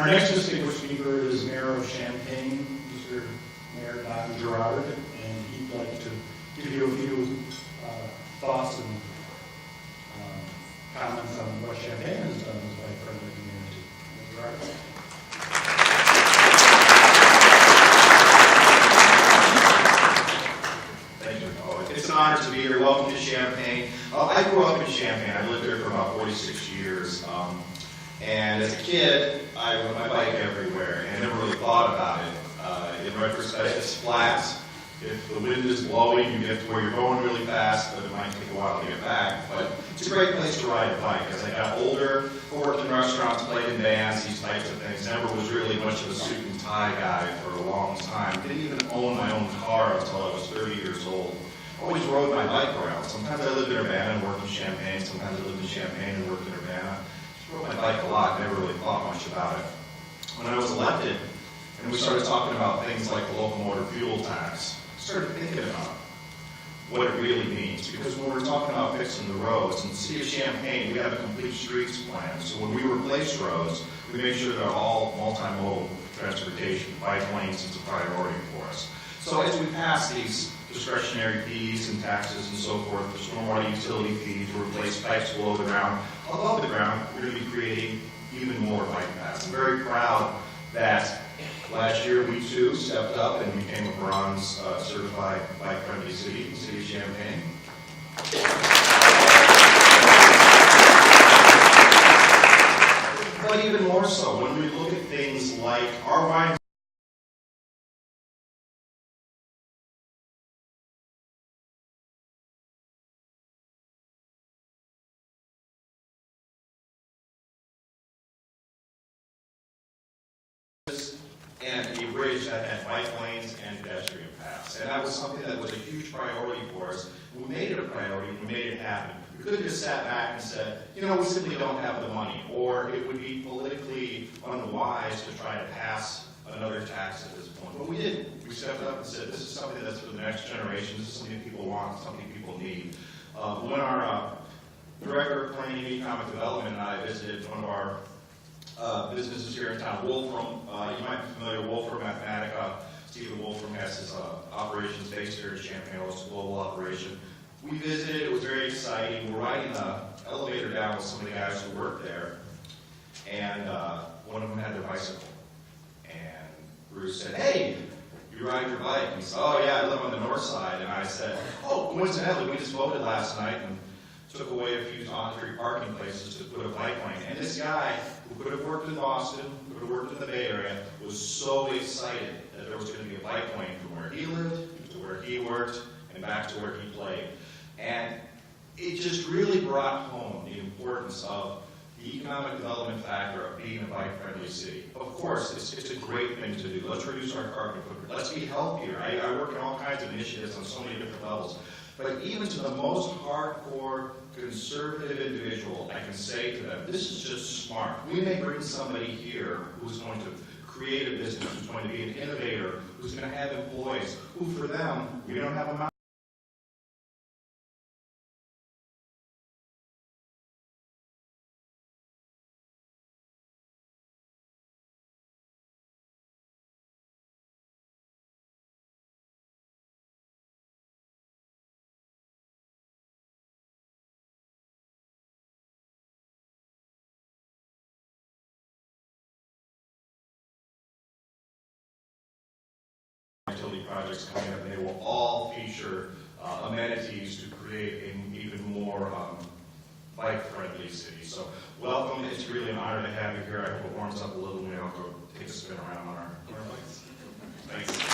Our next distinguished speaker is Mayor of Champaign, Mr. Mayor Don Gerard, and he'd like to give you a few thoughts and comments on what Champaign has done as a bike-friendly community. Mr. Gerard. Thank you. It's an honor to be here. Welcome to Champaign. I grew up in Champaign. I lived there for about 46 years. And as a kid, I rode my bike everywhere and never really thought about it. In retrospect, it's flat. If the wind is blowing, you get to where you're going really fast, but it might take a while to get back. But it's a great place to ride a bike. As I got older, I worked in restaurants, played in bands, these types of things. Never was really much of a suit and tie guy for a long time. Didn't even own my own car until I was 30 years old. Always rode my bike around. Sometimes I lived in Urbana and worked in Champaign. Sometimes I lived in Champaign and worked in Urbana. Just rode my bike a lot. Never really thought much about it. When I was elected, and we started talking about things like the locomotive fuel tax, I started thinking about what it really means. Because when we're talking about fixing the roads, in the city of Champaign, we have a complete streets plan. So when we replace roads, we make sure they're all multimodal transportation. Bike lanes is a priority for us. So as we pass these discretionary fees and taxes and so forth, the stormwater utility fee to replace pipes below the ground, above the ground, we're going to be creating even more bike paths. I'm very proud that last year we too stepped up and became a bronze certified bike-friendly city in the city of Champaign. But even more so, when we look at things like our wine and a bridge that had bike lanes and pedestrian paths. And that was something that was a huge priority for us. We made it a priority, we made it happen. We could have just sat back and said, you know, we simply don't have the money, or it would be politically unwise to try to pass another tax at this point. But we didn't. We stepped up and said, this is something that's for the next generation, this is something people want, something people need. When our Director of Planning and Economic Development and I visited one of our businesses here in town, Wolfram. You might be familiar with Wolfram Mathematica. Stephen Wolfram has his operations based here in Champaign. It's a global operation. We visited. It was very exciting. We're riding the elevator down with some of the guys who work there, and one of them had their bicycle. And Bruce said, "Hey, you ride your bike?" And he said, "Oh yeah, I live on the north side." And I said, "Oh, coincidentally, we just voted last night and took away a few on-street parking places to put a bike lane." And this guy, who could have worked in Boston, who could have worked in the Bay Area, was so excited that there was going to be a bike lane from where he lived to where he worked and back to where he played. And it just really brought home the importance of the economic development factor of being a bike-friendly city. Of course, it's a great thing to do. Let's reduce our carbon footprint. Let's be healthier. I work in all kinds of initiatives on so many different levels. But even to the most hardcore conservative individual, I can say to them, this is just smart. We may bring somebody here who's going to create a business, who's going to be an innovator, who's going to have employees, who for them, we don't have a mountain. Utility projects coming up, and they will all feature amenities to create an even more bike-friendly city. So welcome. It's really an honor to have you here. I hope it warms up a little, and we'll go take a spin around on our bikes. Thanks.